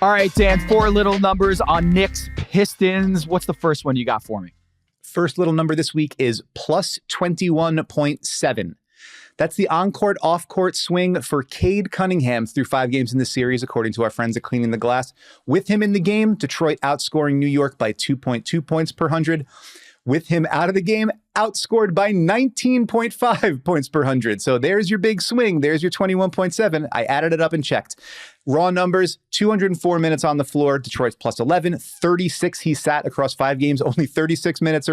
All right, Dan, 4 little numbers on Knicks Pistons. What's the first one you got for me? First little number this week is plus 21.7. That's the on-court, off-court swing for Cade Cunningham through 5 games in the series, according to our friends at Cleaning the Glass. With him in the game, Detroit outscoring New York by 2.2 points per 100. With him out of the game, outscored by 19.5 points per 100. So there's your big swing. There's your 21.7. I added it up and checked. Raw numbers, 204 minutes on the floor. Detroit's plus 11. 36 he sat across 5 games. Only 36 minutes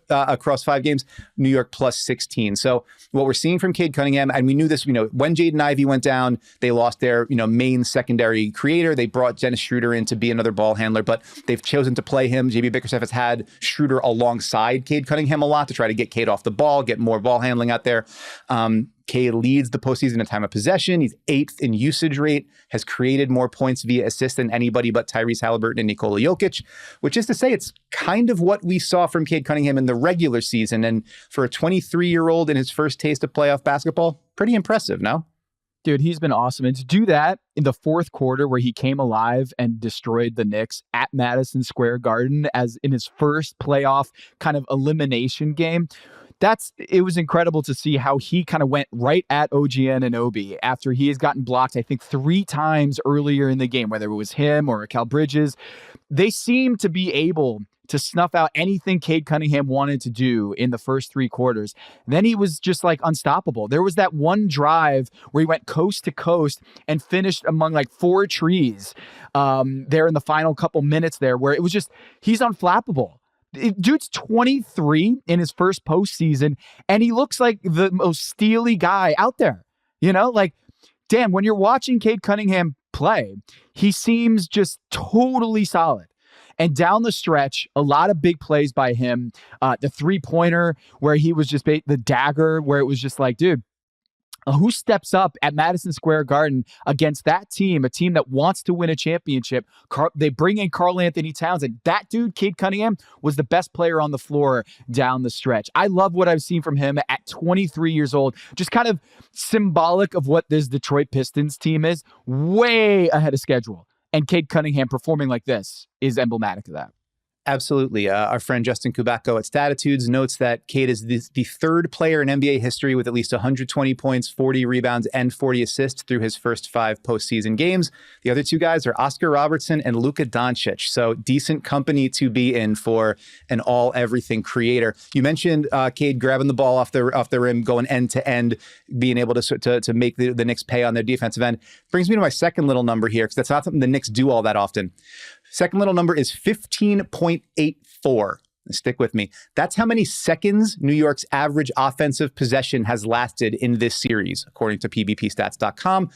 across 5 games. New York plus 16. So what we're seeing from Cade Cunningham, and we knew this, when Jaden Ivey went down, they lost their, main secondary creator. They brought Dennis Schroeder in to be another ball handler, but they've chosen to play him. JB Bickerstaff has had Schroeder alongside Cade Cunningham a lot to try to get Cade off the ball, get more ball handling out there. Cade leads the postseason in time of possession. He's 8th in usage rate, has created more points via assist than anybody but Tyrese Haliburton and Nikola Jokic, which is to say it's kind of what we saw from Cade Cunningham in the regular season. And for a 23-year-old in his first taste of playoff basketball, pretty impressive, no? Dude, he's been awesome. And to do that in the fourth quarter where he came alive and destroyed the Knicks at Madison Square Garden as in his first playoff kind of elimination game, it was incredible to see how he kind of went right at OG Anunoby after he has gotten blocked, I think, 3 times earlier in the game, whether it was him or Mikal Bridges. They seemed to be able to snuff out anything Cade Cunningham wanted to do in the first 3 quarters. Then he was just like unstoppable. There was that one drive where he went coast to coast and finished among like 4 trees there in the final couple minutes there, where it was just, he's unflappable. Dude's 23 in his first postseason, and he looks like the most steely guy out there. Dan, when you're watching Cade Cunningham play, he seems just totally solid. And down the stretch, a lot of big plays by him. The 3-pointer where he was just the dagger, where it was just like, dude, who steps up at Madison Square Garden against that team, a team that wants to win a championship? They bring in Karl Anthony Towns, and that dude, Cade Cunningham, was the best player on the floor down the stretch. I love what I've seen from him at 23 years old. Just kind of symbolic of what this Detroit Pistons team is, way ahead of schedule. And Cade Cunningham performing like this is emblematic of that. Absolutely. Our friend Justin Kubacko at Statitudes notes that Cade is the 3rd player in NBA history with at least 120 points, 40 rebounds, and 40 assists through his first 5 postseason games. The other 2 guys are Oscar Robertson and Luka Doncic. So decent company to be in for an all-everything creator. You mentioned Cade grabbing the ball off the rim, going end to end, being able to make the Knicks pay on their defensive end. Brings me to my second little number here, because that's not something the Knicks do all that often. Second little number is 15.84. Stick with me. That's how many seconds New York's average offensive possession has lasted in this series, according to pbpstats.com.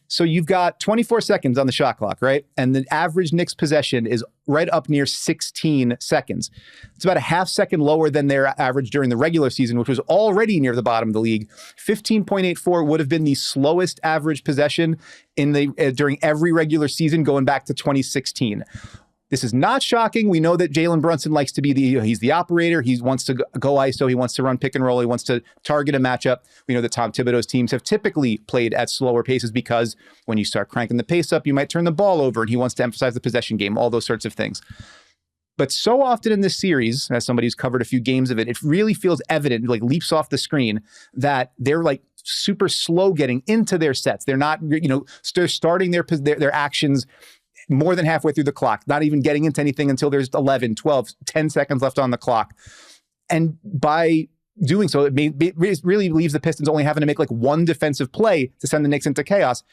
So you've got 24 seconds on the shot clock, right? And the average Knicks possession is right up near 16 seconds. It's about a half second lower than their average during the regular season, which was already near the bottom of the league. 15.84 would have been the slowest average possession in during every regular season going back to 2016. This is not shocking. We know that Jalen Brunson likes to be he's the operator. He wants to go ISO. He wants to run pick and roll. He wants to target a matchup. We know that Tom Thibodeau's teams have typically played at slower paces because when you start cranking the pace up, you might turn the ball over, and he wants to emphasize the possession game, all those sorts of things. But so often in this series, as somebody who's covered a few games of it, it really feels evident, like leaps off the screen, that they're like super slow getting into their sets. They're not, they're starting their actions more than halfway through the clock, not even getting into anything until there's 11, 12, 10 seconds left on the clock. And by doing so, it really leaves the Pistons only having to make like one defensive play to send the Knicks into chaos.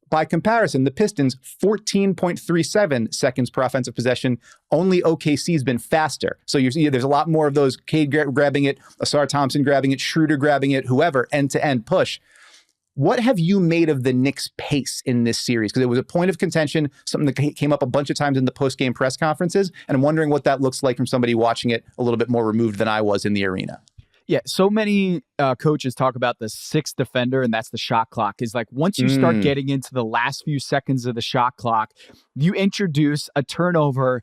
By comparison, the Pistons, 14.37 seconds per offensive possession. Only OKC's been faster. So there's a lot more of those Cade grabbing it, Asar Thompson grabbing it, Schroeder grabbing it, whoever, end-to-end push. What have you made of the Knicks' pace in this series? Because it was a point of contention, something that came up a bunch of times in the post-game press conferences, and I'm wondering what that looks like from somebody watching it a little bit more removed than I was in the arena. Yeah, so many coaches talk about the 6th defender, and that's the shot clock. Is like once you start getting into the last few seconds of the shot clock, you introduce a turnover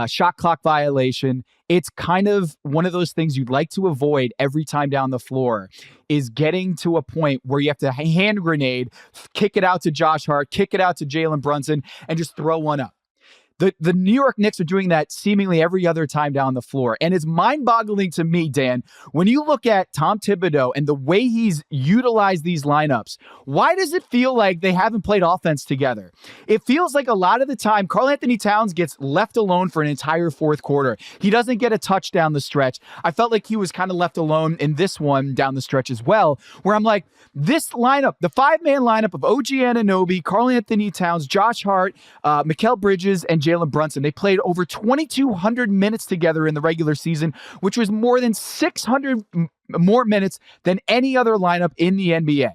shot clock violation. It's kind of one of those things you'd like to avoid every time down the floor, is getting to a point where you have to hand grenade, kick it out to Josh Hart, kick it out to Jalen Brunson, and just throw one up. The New York Knicks are doing that seemingly every other time down the floor. And it's mind-boggling to me, Dan, when you look at Tom Thibodeau and the way he's utilized these lineups, why does it feel like they haven't played offense together? It feels like a lot of the time, Karl-Anthony Towns gets left alone for an entire fourth quarter. He doesn't get a touch down the stretch. I felt like he was kind of left alone in this one down the stretch as well, where I'm like, this lineup, the five-man lineup of OG Anunoby, Karl-Anthony Towns, Josh Hart, Mikal Bridges, and Jalen Brunson. They played over 2,200 minutes together in the regular season, which was more than 600 more minutes than any other lineup in the NBA.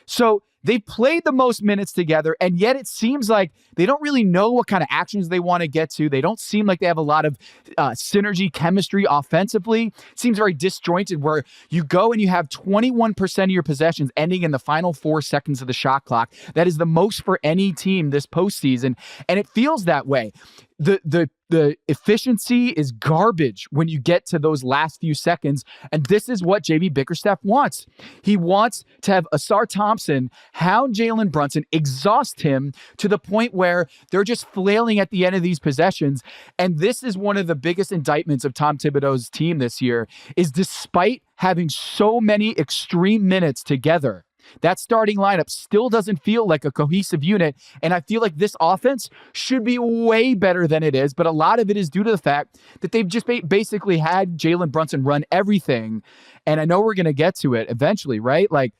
So they played the most minutes together, and yet it seems like they don't really know what kind of actions they want to get to. They don't seem like they have a lot of synergy chemistry offensively. It seems very disjointed, where you go and you have 21% of your possessions ending in the final 4 seconds of the shot clock. That is the most for any team this postseason, and it feels that way. The efficiency is garbage when you get to those last few seconds. And this is what JB Bickerstaff wants. He wants to have Asar Thompson hound Jalen Brunson, exhaust him to the point where they're just flailing at the end of these possessions. And this is one of the biggest indictments of Tom Thibodeau's team this year, is despite having so many extreme minutes together, that starting lineup still doesn't feel like a cohesive unit. And I feel like this offense should be way better than it is. But a lot of it is due to the fact that they've just basically had Jalen Brunson run everything. And I know we're going to get to it eventually, right? Like,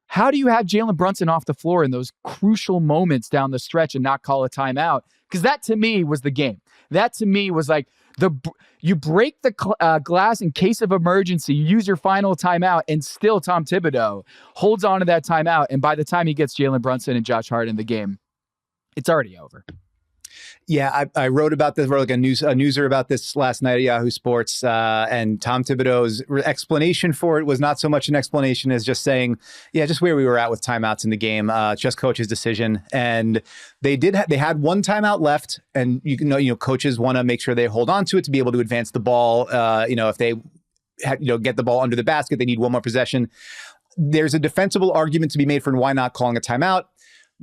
how do you have Jalen Brunson off the floor in those crucial moments down the stretch and not call a timeout? Because that to me was the game. That to me was like, you break the glass in case of emergency, you use your final timeout, and still Tom Thibodeau holds on to that timeout. And by the time he gets Jalen Brunson and Josh Hart in the game, it's already over. Yeah, I wrote about this, wrote like a newser about this last night at Yahoo Sports, and Tom Thibodeau's explanation for it was not so much an explanation as just saying, yeah, just where we were at with timeouts in the game, just coach's decision. And they had one timeout left, and coaches want to make sure they hold on to it to be able to advance the ball. If they get the ball under the basket, they need one more possession. There's a defensible argument to be made for why not calling a timeout.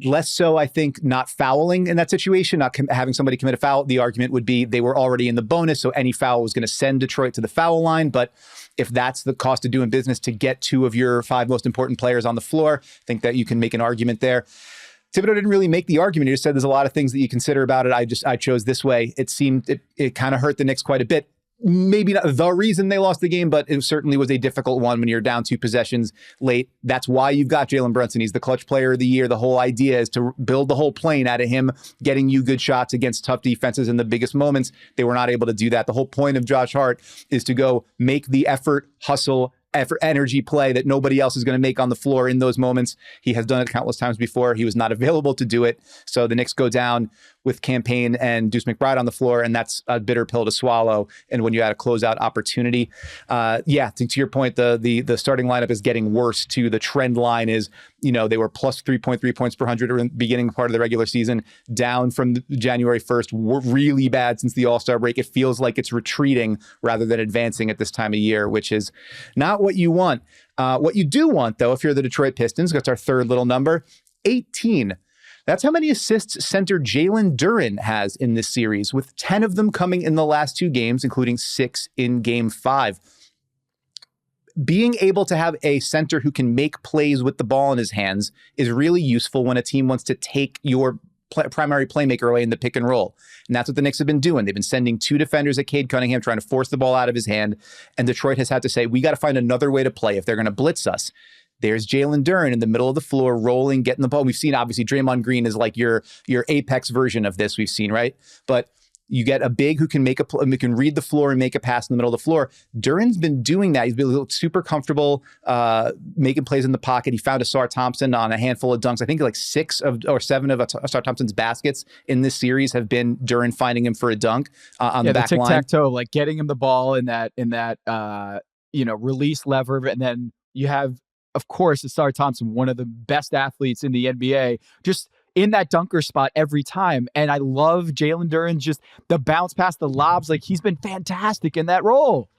Less so, I think, not fouling in that situation, not having somebody commit a foul. The argument would be they were already in the bonus, so any foul was going to send Detroit to the foul line. But if that's the cost of doing business to get 2 of your 5 most important players on the floor, I think that you can make an argument there. Thibodeau didn't really make the argument. He just said there's a lot of things that you consider about it. I chose this way. It seemed it kind of hurt the Knicks quite a bit. Maybe not the reason they lost the game, but it certainly was a difficult one when you're down 2 possessions late. That's why you've got Jalen Brunson. He's the clutch player of the year. The whole idea is to build the whole plane out of him, getting you good shots against tough defenses in the biggest moments. They were not able to do that. The whole point of Josh Hart is to go make the effort, hustle, energy play that nobody else is going to make on the floor in those moments. He has done it countless times before. He was not available to do it. So the Knicks go down with Campaign and Deuce McBride on the floor, and that's a bitter pill to swallow. And when you had a closeout opportunity, to your point, the starting lineup is getting worse too. The trend line is, they were plus 3.3 points per 100 in the beginning part of the regular season, down from January 1st, really bad since the All-Star break. It feels like it's retreating rather than advancing at this time of year, which is not what you want. What you do want, though, if you're the Detroit Pistons, that's our third little number, 18. That's how many assists center Jaylen Duren has in this series, with 10 of them coming in the last 2 games, including 6 in Game 5. Being able to have a center who can make plays with the ball in his hands is really useful when a team wants to take your primary playmaker away in the pick and roll. And that's what the Knicks have been doing. They've been sending 2 defenders at Cade Cunningham, trying to force the ball out of his hand. And Detroit has had to say, we got to find another way to play if they're going to blitz us. There's Jaylen Duren in the middle of the floor, rolling, getting the ball. We've seen, obviously, Draymond Green is like your apex version of this we've seen, right? But you get a big who can can read the floor and make a pass in the middle of the floor. Duren's been doing that. He's been super comfortable making plays in the pocket. He found Asar Thompson on a handful of dunks. I think like 6 or 7 of Asar Thompson's baskets in this series have been Duren finding him for a dunk on the back line. Tic-tac-toe, like getting him the ball in that release lever, and then you have, of course, Asar Thompson, one of the best athletes in the NBA, just in that dunker spot every time. And I love Jaylen Duren, just the bounce past the lobs. Like, he's been fantastic in that role.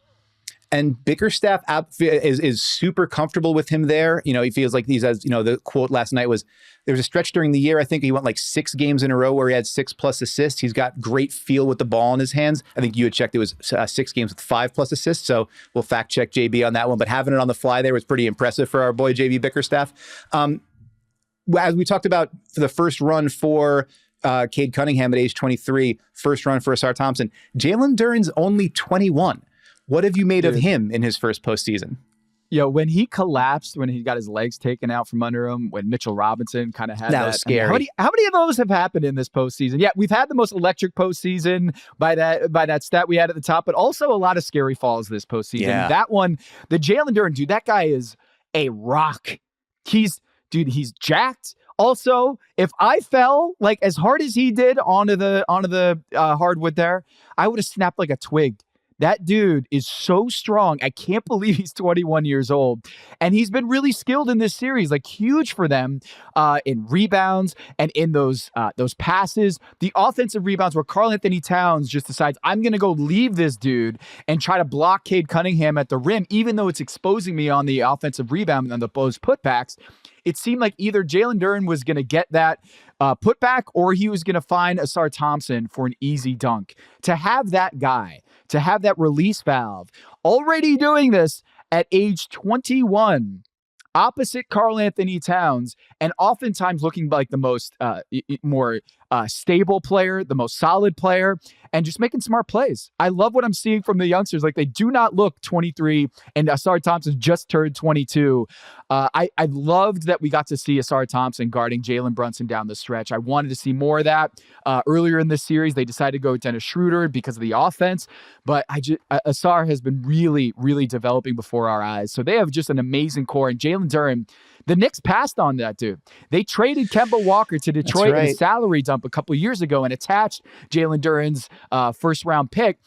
And Bickerstaff is super comfortable with him there. You know, he feels like as the quote last night was, there was a stretch during the year, I think he went like 6 games in a row where he had 6+ assists. He's got great feel with the ball in his hands. I think you had checked it was 6 games with 5+ assists. So we'll fact check JB on that one. But having it on the fly there was pretty impressive for our boy JB Bickerstaff. As we talked about for the first run for Cade Cunningham at age 23, first run for Ausar Thompson, Jaylen Duren's only 21. What have you made of him in his first postseason? When he collapsed, when he got his legs taken out from under him, when Mitchell Robinson kind of had that. Was scary. I mean, how many of those have happened in this postseason? Yeah, we've had the most electric postseason by that stat we had at the top, but also a lot of scary falls this postseason. Yeah. That one, the Jaylen Duren, dude, that guy is a rock. He's jacked. Also, if I fell like as hard as he did onto the hardwood there, I would have snapped like a twig. That dude is so strong. I can't believe he's 21 years old. And he's been really skilled in this series, like huge for them in rebounds and in those passes. The offensive rebounds where Karl-Anthony Towns just decides, I'm going to go leave this dude and try to block Cade Cunningham at the rim, even though it's exposing me on the offensive rebound and those putbacks. It seemed like either Jaylen Duren was going to get that putback or he was going to find Ausar Thompson for an easy dunk. To have that guy, to have that release valve, already doing this at age 21, opposite Karl-Anthony Towns, and oftentimes looking like the most more stable player, the most solid player, and just making smart plays. I love what I'm seeing from the youngsters. Like, they do not look 23, and Ausar Thompson just turned 22. I loved that we got to see Ausar Thompson guarding Jalen Brunson down the stretch. I wanted to see more of that. Earlier in this series, they decided to go with Dennis Schroeder because of the offense, but Ausar has been really, really developing before our eyes. So they have just an amazing core, and Jaylen Duren, the Knicks passed on that dude. They traded Kemba Walker to Detroit in a salary dump a couple years ago and attached Jaylen Duren's first round pick.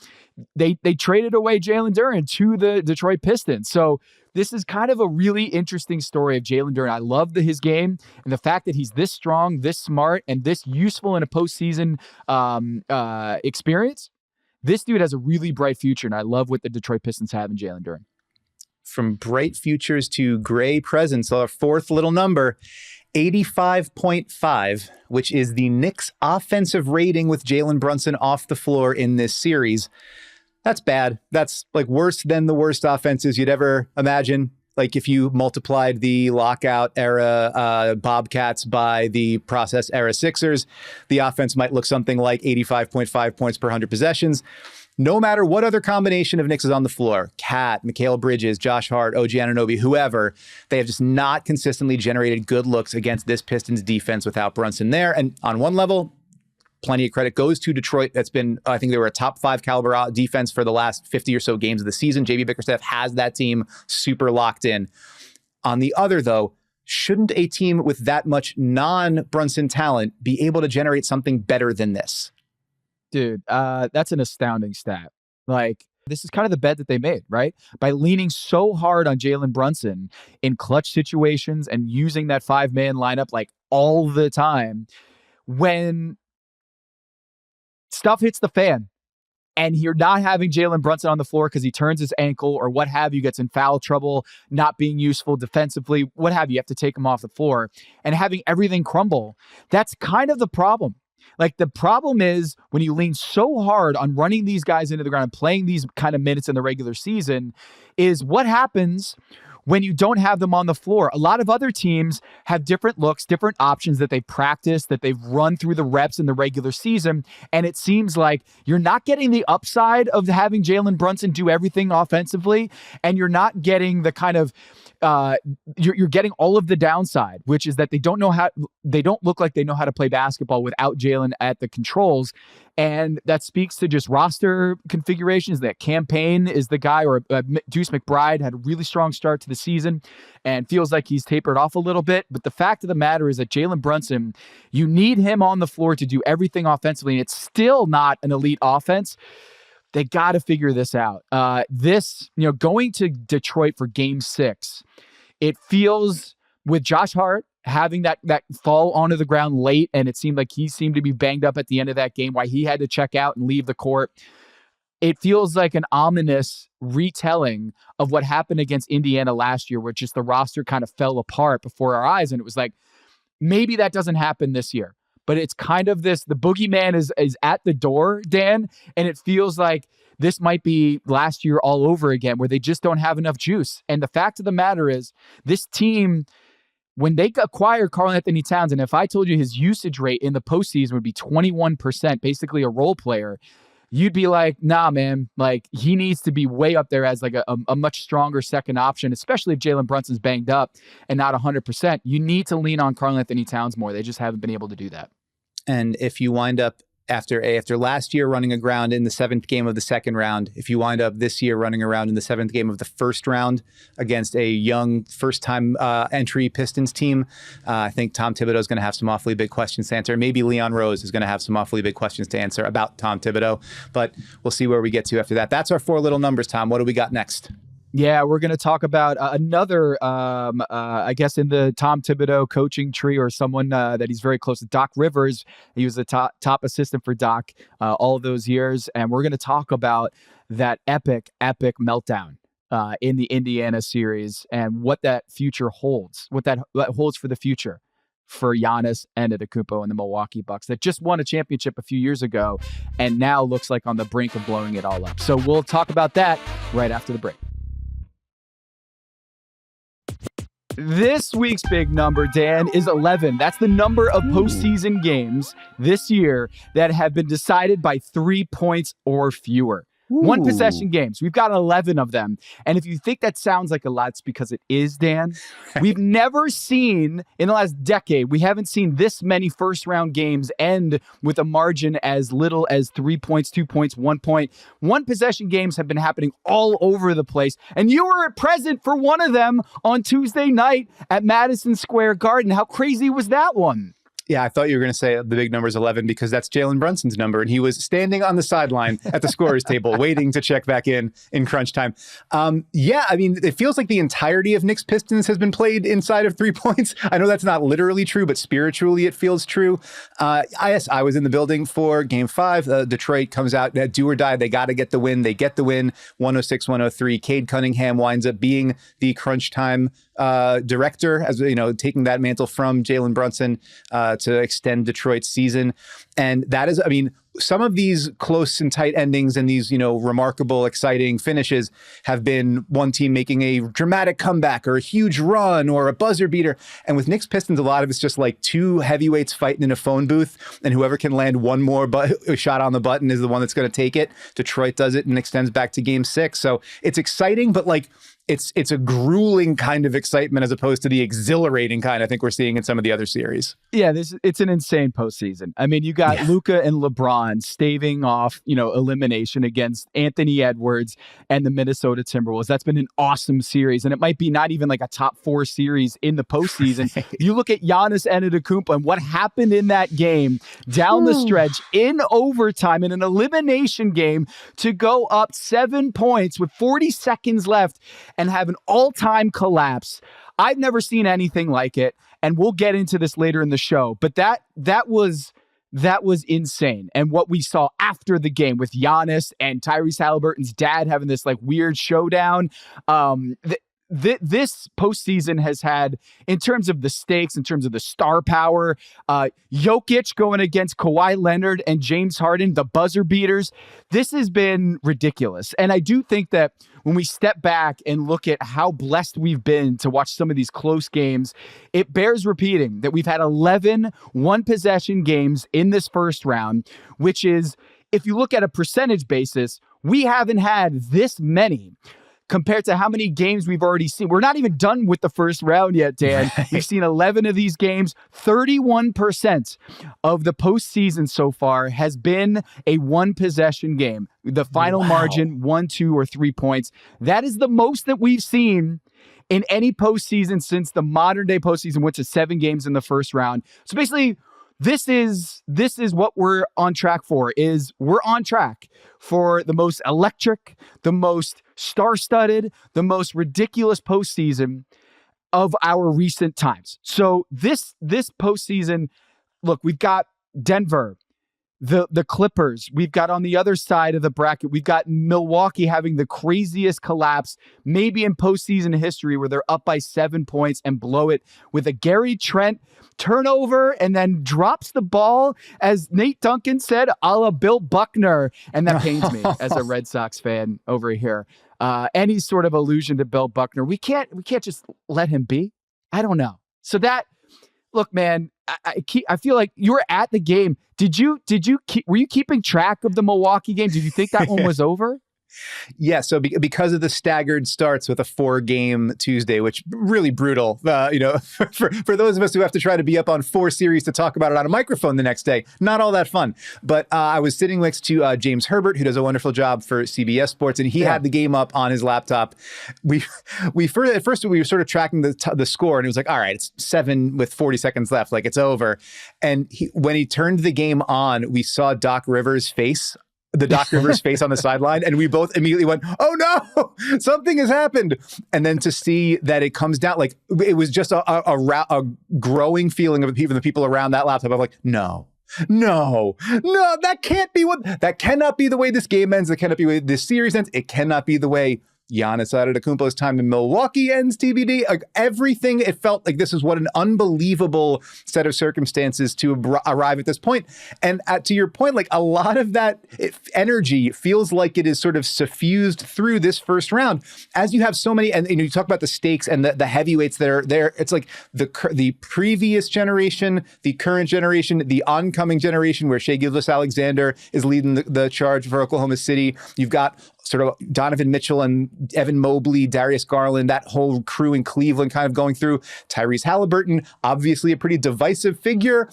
They traded away Jalen Duren to the Detroit Pistons. So this is kind of a really interesting story of Jalen Duren. I love his game and the fact that he's this strong, this smart, and this useful in a postseason experience. This dude has a really bright future, and I love what the Detroit Pistons have in Jalen Duren. From bright futures to gray presents, our fourth little number, 85.5, which is the Knicks' offensive rating with Jalen Brunson off the floor in this series. That's bad. That's like worse than the worst offenses you'd ever imagine. Like if you multiplied the lockout era Bobcats by the process era Sixers, the offense might look something like 85.5 points per 100 possessions. No matter what other combination of Knicks is on the floor, Cat, Mikal Bridges, Josh Hart, OG Anunoby, whoever, they have just not consistently generated good looks against this Pistons defense without Brunson there. And on one level, plenty of credit goes to Detroit. That's been, I think they were a top 5 caliber defense for the last 50 or so games of the season. JB Bickerstaff has that team super locked in. On the other, though, shouldn't a team with that much non-Brunson talent be able to generate something better than this? Dude, that's an astounding stat. Like, this is kind of the bet that they made, right? By leaning so hard on Jalen Brunson in clutch situations and using that 5-man lineup like all the time, when stuff hits the fan and you're not having Jalen Brunson on the floor because he turns his ankle or what have you, gets in foul trouble, not being useful defensively, what have you, you have to take him off the floor, and having everything crumble, that's kind of the problem. Like, the problem is when you lean so hard on running these guys into the ground and playing these kind of minutes in the regular season is what happens when you don't have them on the floor. A lot of other teams have different looks, different options that they've practiced, that they've run through the reps in the regular season. And it seems like you're not getting the upside of having Jalen Brunson do everything offensively. And you're not getting the kind of, you're getting all of the downside, which is that they don't look like they know how to play basketball without Jalen at the controls. And that speaks to just roster configurations. That Campaign is the guy, or Deuce McBride had a really strong start to the season and feels like he's tapered off a little bit. But the fact of the matter is that Jalen Brunson, you need him on the floor to do everything offensively, and it's still not an elite offense. They got to figure this out. Going to Detroit for Game 6, it feels with Josh Hart having that fall onto the ground late, and it seemed like he seemed to be banged up at the end of that game, why he had to check out and leave the court. It feels like an ominous retelling of what happened against Indiana last year, where just the roster kind of fell apart before our eyes. And it was like, maybe that doesn't happen this year. But it's kind of this, the boogeyman is at the door, Dan, and it feels like this might be last year all over again, where they just don't have enough juice. And the fact of the matter is, this team, when they acquired Karl-Anthony Towns, and if I told you his usage rate in the postseason would be 21%, basically a role player, you'd be like, nah, man, like he needs to be way up there as like a much stronger second option, especially if Jalen Brunson's banged up and not 100%. You need to lean on Karl-Anthony Towns more. They just haven't been able to do that. And if you wind up after last year running aground in the 7th game of the 2nd round, if you wind up this year running around in the 7th game of the 1st round against a young first-time entry Pistons team, I think Tom Thibodeau is going to have some awfully big questions to answer. Maybe Leon Rose is going to have some awfully big questions to answer about Tom Thibodeau, but we'll see where we get to after that. That's our 4 little numbers, Tom. What do we got next? Yeah, we're going to talk about another, I guess, in the Tom Thibodeau coaching tree, or someone that he's very close to, Doc Rivers. He was the top assistant for Doc all of those years. And we're going to talk about that epic meltdown in the Indiana series and what that future holds, what that holds for the future for Giannis Antetokounmpo and the Milwaukee Bucks that just won a championship a few years ago and now looks like on the brink of blowing it all up. So we'll talk about that right after the break. This week's big number, Dan, is 11. That's the number of postseason games this year that have been decided by 3 points or fewer. One possession games. We've got 11 of them. And if you think that sounds like a lot, it's because it is, Dan. We've never seen, in the last decade, we haven't seen this many first round games end with a margin as little as 3 points, 2 points, 1 point. One possession games have been happening all over the place. And you were present for one of them on Tuesday night at Madison Square Garden. How crazy was that one? Yeah, I thought you were going to say the big number is 11 because that's Jalen Brunson's number. And he was standing on the sideline at the scorer's table waiting to check back in crunch time. Yeah, I mean, it feels like the entirety of Knicks Pistons has been played inside of 3 points. I know that's not literally true, but spiritually it feels true. I was in the building for Game 5. Detroit comes out, do or die. They got to get the win. They get the win, 106-103. Cade Cunningham winds up being the crunch time director, as you know, taking that mantle from Jalen Brunson to extend Detroit's season. And that is, I mean, some of these close and tight endings and these, you know, remarkable, exciting finishes have been one team making a dramatic comeback or a huge run or a buzzer beater. And with Knicks Pistons, a lot of it's just like two heavyweights fighting in a phone booth, and whoever can land one more shot on the button is the one that's going to take it. Detroit does it and extends back to Game 6. So it's exciting, but like, it's a grueling kind of excitement as opposed to the exhilarating kind I think we're seeing in some of the other series. Yeah, it's an insane postseason. I mean, you got Luka and LeBron staving off, you know, elimination against Anthony Edwards and the Minnesota Timberwolves. That's been an awesome series, and it might be not even like a top 4 series in the postseason. Right. You look at Giannis Antetokounmpo and what happened in that game down the stretch in overtime in an elimination game to go up 7 points with 40 seconds left and have an all-time collapse. I've never seen anything like it, and we'll get into this later in the show, but that was insane. And what we saw after the game with Giannis and Tyrese Halliburton's dad having this like weird showdown, this postseason has had, in terms of the stakes, in terms of the star power, Jokic going against Kawhi Leonard and James Harden, the buzzer beaters. This has been ridiculous. And I do think that when we step back and look at how blessed we've been to watch some of these close games, it bears repeating that we've had 11 one-possession games in this first round, which is, if you look at a percentage basis, we haven't had this many compared to how many games we've already seen. We're not even done with the first round yet, Dan. We've seen 11 of these games. 31% of the postseason so far has been a one-possession game. The final margin, 1, 2, or 3 points. That is the most that we've seen in any postseason since the modern-day postseason went to 7 games in the first round. So basically, this is what we're on track for, we're on track for the most electric, the most star-studded, the most ridiculous postseason of our recent times. So this postseason, look, we've got Denver, the Clippers. We've got on the other side of the bracket, we've got Milwaukee having the craziest collapse maybe in postseason history, where they're up by 7 points and blow it with a Gary Trent turnover and then drops the ball, as Nate Duncan said, a la Bill Buckner. And that pains me as a Red Sox fan over here. Any sort of allusion to Bill Buckner, we can't just let him be. I don't know. So that, look, man, I feel like you were at the game. Were you keeping track of the Milwaukee game? Did you think that one was over? Yeah, so because of the staggered starts with a 4-game Tuesday, which really brutal, for those of us who have to try to be up on 4 series to talk about it on a microphone the next day, not all that fun. But I was sitting next to James Herbert, who does a wonderful job for CBS Sports, and he had the game up on his laptop. At first we were sort of tracking the score, and it was like, all right, it's 7 with 40 seconds left, like it's over. And when he turned the game on, we saw Doc Rivers' face on the sideline, and we both immediately went, oh no, something has happened. And then to see that it comes down, like it was just a growing feeling of the people around that laptop. I'm like, no, that cannot be the way this game ends. That cannot be the way this series ends. It cannot be the way Giannis Antetokounmpo's time in Milwaukee ends, TBD. Like everything, it felt like this is what an unbelievable set of circumstances to arrive at this point. And to your point, like a lot of that energy feels like it is sort of suffused through this first round, as you have so many. And you talk about the stakes and the heavyweights that are there. It's like the previous generation, the current generation, the oncoming generation, where Shai Gilgeous-Alexander is leading the charge for Oklahoma City. You've got sort of Donovan Mitchell and Evan Mobley, Darius Garland, that whole crew in Cleveland kind of going through. Tyrese Halliburton, obviously a pretty divisive figure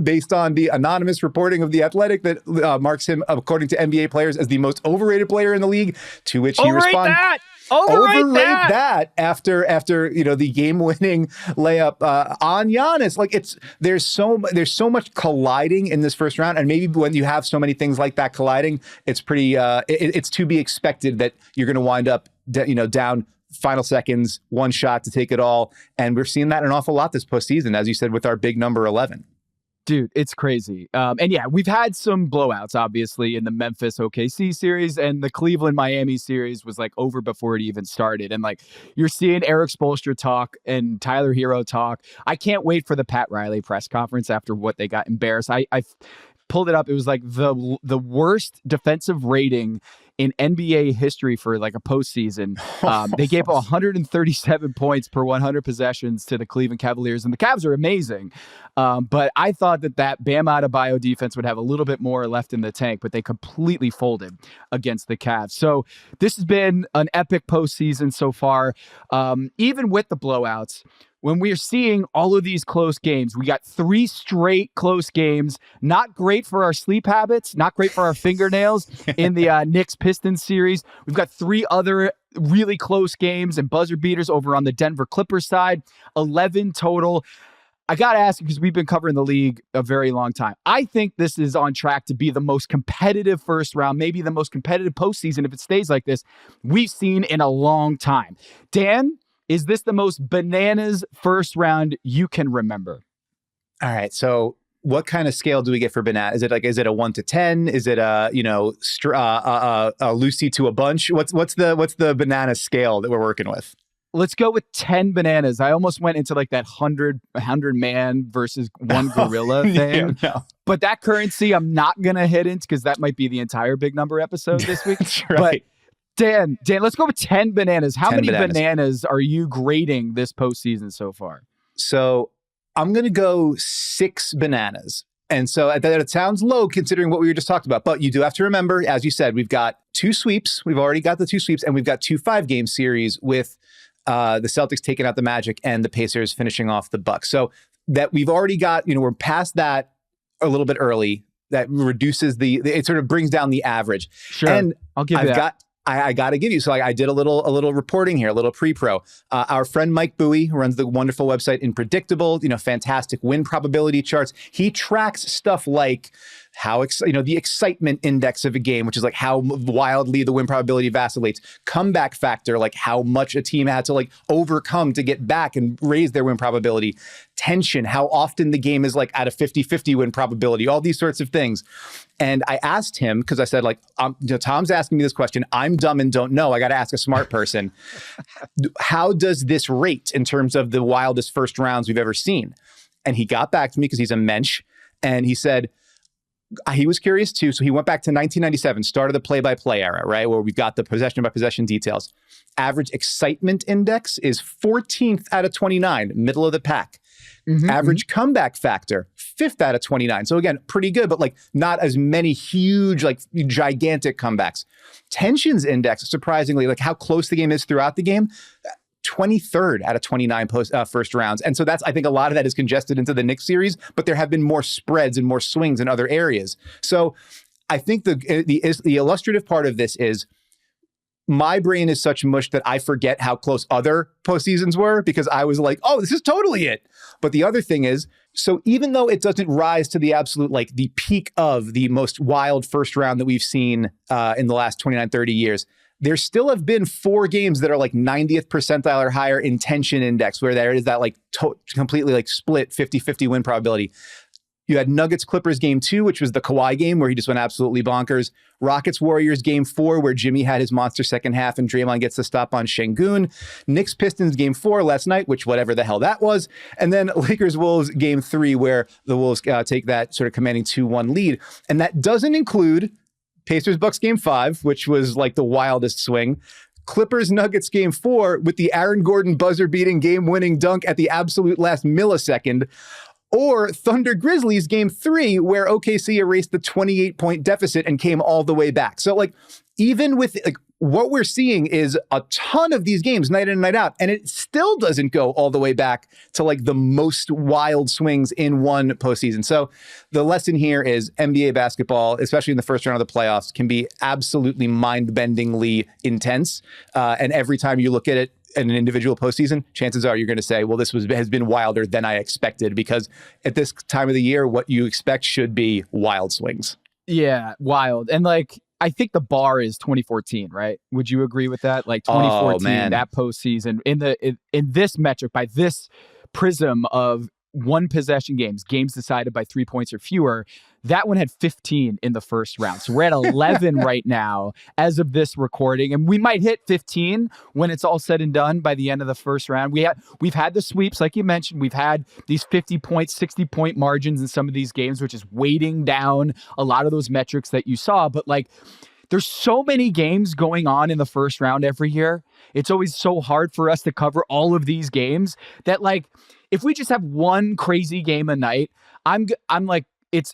based on the anonymous reporting of The Athletic that marks him, according to NBA players, as the most overrated player in the league, to which he responds, Overrate that after the game-winning layup on Giannis. Like there's so much colliding in this first round, and maybe when you have so many things like that colliding, it's pretty it's to be expected that you're going to wind up down final seconds, one shot to take it all, and we're seeing that an awful lot this postseason, as you said, with our big number 11. Dude, it's crazy. And yeah, we've had some blowouts, obviously, in the Memphis OKC series, and the Cleveland Miami series was like over before it even started. And like you're seeing Eric Spoelstra talk and Tyler Hero talk. I can't wait for the Pat Riley press conference after what they got embarrassed. I pulled it up. It was like the worst defensive rating in NBA history for like a postseason. They gave 137 points per 100 possessions to the Cleveland Cavaliers, and the Cavs are amazing. But I thought that Bam Adebayo defense would have a little bit more left in the tank, but they completely folded against the Cavs. So this has been an epic postseason so far. Even with the blowouts, when we are seeing all of these close games, we got 3 straight close games. Not great for our sleep habits, not great for our fingernails in the Knicks Pistons series. We've got 3 other really close games and buzzer beaters over on the Denver Clippers side, 11 total. I got to ask you, because we've been covering the league a very long time. I think this is on track to be the most competitive first round, maybe the most competitive postseason, if it stays like this, we've seen in a long time. Dan, is this the most bananas first round you can remember? All right. So what kind of scale do we get for banana? Is it a 1 to 10? Is it a Lucy to a bunch? What's the banana scale that we're working with? Let's go with 10 bananas. I almost went into like that 100 man versus one gorilla thing. No. But that currency I'm not going to hit into, because that might be the entire big number episode this week. That's right. But Dan, let's go with 10 bananas. How many bananas are you grading this postseason so far? So I'm going to go 6 bananas. And so it sounds low considering what we were just talked about. But you do have to remember, as you said, we've got 2 sweeps. We've already got the 2 sweeps, and we've got 2 5-game series with the Celtics taking out the Magic and the Pacers finishing off the Bucks. So that we've already got, we're past that a little bit early. That reduces it sort of brings down the average. Sure. And I'll give you that. I got to give you. So I did a little reporting here, a little pre-pro. Our friend Mike Bowie, who runs the wonderful website Unpredictable, fantastic win probability charts. He tracks stuff like the excitement index of a game, which is like how wildly the win probability vacillates, comeback factor, like how much a team had to like overcome to get back and raise their win probability, tension, how often the game is like at a 50-50 win probability, all these sorts of things. And I asked him, because I said, like, Tom's asking me this question. I'm dumb and don't know. I got to ask a smart person. How does this rate in terms of the wildest first rounds we've ever seen? And he got back to me because he's a mensch. And he said, he was curious too. So he went back to 1997, started the play-by-play era, right? Where we've got the possession-by-possession details. Average excitement index is 14th out of 29, middle of the pack. Average comeback factor, 5th out of 29. So again, pretty good, but like not as many huge, like gigantic comebacks. Tensions index, surprisingly, like how close the game is throughout the game, 23rd out of 29 first rounds. And so I think a lot of that is congested into the Knicks series, but there have been more spreads and more swings in other areas. So I think the illustrative part of this is my brain is such mush that I forget how close other postseasons were because I was like, oh, this is totally it. But the other thing is, so even though it doesn't rise to the absolute, like the peak of the most wild first round that we've seen in the last 29, 30 years, there still have been 4 games that are like 90th percentile or higher in tension index, where there is that like completely like split 50-50 win probability. You had Nuggets Clippers game 2, which was the Kawhi game where he just went absolutely bonkers. Rockets Warriors game 4, where Jimmy had his monster second half and Draymond gets the stop on Şengün. Knicks Pistons game 4 last night, which whatever the hell that was. And then Lakers Wolves game 3, where the Wolves take that sort of commanding 2-1 lead. And that doesn't include Pacers Bucks game 5, which was like the wildest swing. Clippers Nuggets game 4 with the Aaron Gordon buzzer beating game winning dunk at the absolute last millisecond. Or Thunder Grizzlies game 3, where OKC erased the 28-point deficit and came all the way back. So like, even with like what we're seeing is a ton of these games night in and night out, and it still doesn't go all the way back to like the most wild swings in one postseason. So the lesson here is NBA basketball, especially in the first round of the playoffs, can be absolutely mind-bendingly intense. And every time you look at it in an individual postseason, chances are you're going to say, well, this has been wilder than I expected, because at this time of the year, what you expect should be wild swings. Yeah, wild. And like, I think the bar is 2014, right? Would you agree with that? Like 2014, that postseason in this metric, by this prism of one possession games decided by 3 points or fewer, that one had 15 in the first round. So we're at 11 right now as of this recording, and we might hit 15 when it's all said and done by the end of the first round. We've had the sweeps, like you mentioned. We've had these 50-point, 60-point margins in some of these games, which is weighting down a lot of those metrics that you saw. But like, there's so many games going on in the first round every year. It's always so hard for us to cover all of these games that, like, if we just have one crazy game a night, I'm like, it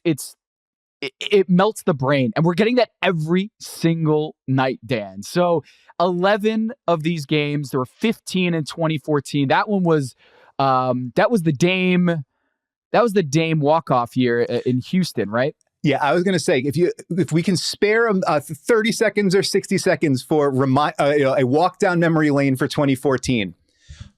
melts the brain, and we're getting that every single night, Dan. So 11 of these games, there were 15 in 2014. That one was the Dame walk-off year in Houston, right? Yeah, I was going to say, if we can spare 30 seconds or 60 seconds for a walk down memory lane for 2014.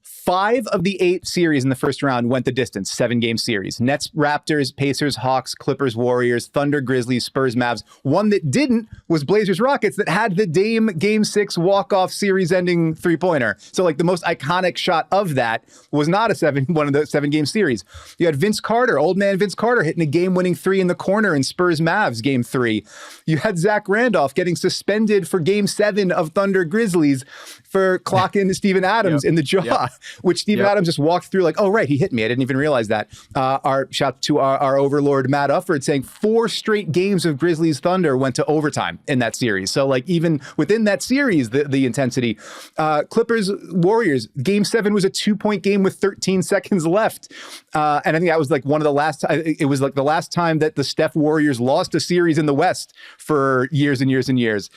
5 of the 8 series in the first round went the distance, 7-game series. Nets, Raptors, Pacers, Hawks, Clippers, Warriors, Thunder, Grizzlies, Spurs, Mavs. One that didn't was Blazers, Rockets, that had the Dame Game 6 walk-off series-ending three-pointer. So like the most iconic shot of that was not one of the 7-game series. You had Vince Carter, old man Vince Carter, hitting a game-winning 3 in the corner in Spurs, Mavs game 3. You had Zach Randolph getting suspended for game 7 of Thunder, Grizzlies for clocking Steven Adams in the jaw. Which Steven Adams just walked through like, oh, right, he hit me. I didn't even realize that. Our shout to our overlord, Matt Ufford, saying 4 straight games of Grizzlies Thunder went to overtime in that series. So like even within that series, the intensity. Clippers Warriors, game 7 was a 2-point game with 13 seconds left. And I think that was like one of the last, it was like the last time that the Steph Warriors lost a series in the West for years and years and years.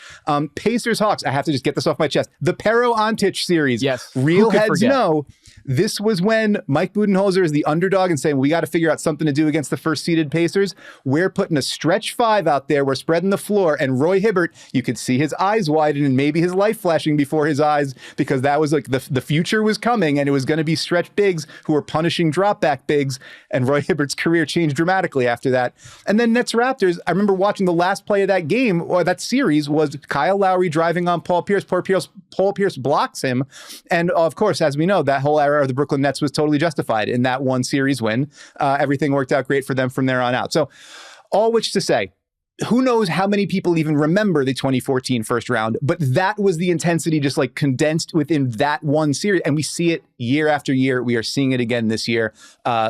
Pacers Hawks, I have to just get this off my chest. The pair Morrow-Antich series. Yes. Real heads know this was when Mike Budenholzer is the underdog and saying, we got to figure out something to do against the first-seeded Pacers. We're putting a stretch five out there. We're spreading the floor. And Roy Hibbert, you could see his eyes widen and maybe his life flashing before his eyes, because that was like the future was coming, and it was going to be stretch bigs who were punishing drop-back bigs. And Roy Hibbert's career changed dramatically after that. And then Nets Raptors, I remember watching the last play of that game, or that series, was Kyle Lowry driving on Paul Pierce. Paul Pierce blocks him. And of course, as we know, that whole era of the Brooklyn Nets was totally justified in that one series win. Everything worked out great for them from there on out. So all which to say, who knows how many people even remember the 2014 first round, but that was the intensity just like condensed within that one series. And we see it year after year. We are seeing it again this year.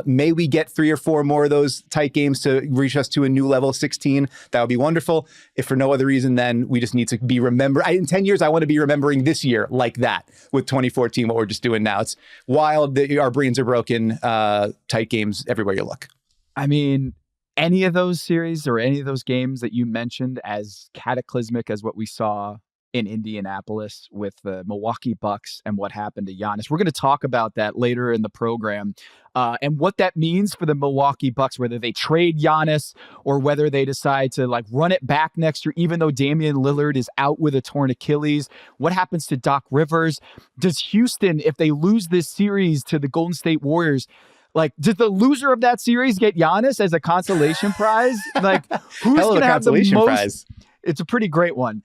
May we get 3 or 4 more of those tight games to reach us to a new level 16. That would be wonderful. If for no other reason, then we just need to be remembered. In 10 years, I want to be remembering this year like that with 2014, what we're just doing now. It's wild that our brains are broken. Tight games everywhere you look. I mean, any of those series or any of those games that you mentioned as cataclysmic as what we saw in Indianapolis with the Milwaukee Bucks and what happened to Giannis. We're going to talk about that later in the program and what that means for the Milwaukee Bucks, whether they trade Giannis or whether they decide to like run it back next year, even though Damian Lillard is out with a torn Achilles. What happens to Doc Rivers? Does Houston, if they lose this series to the Golden State Warriors, like, does the loser of that series get Giannis as a consolation prize? Like, who's going to have the most? Prize. It's a pretty great one.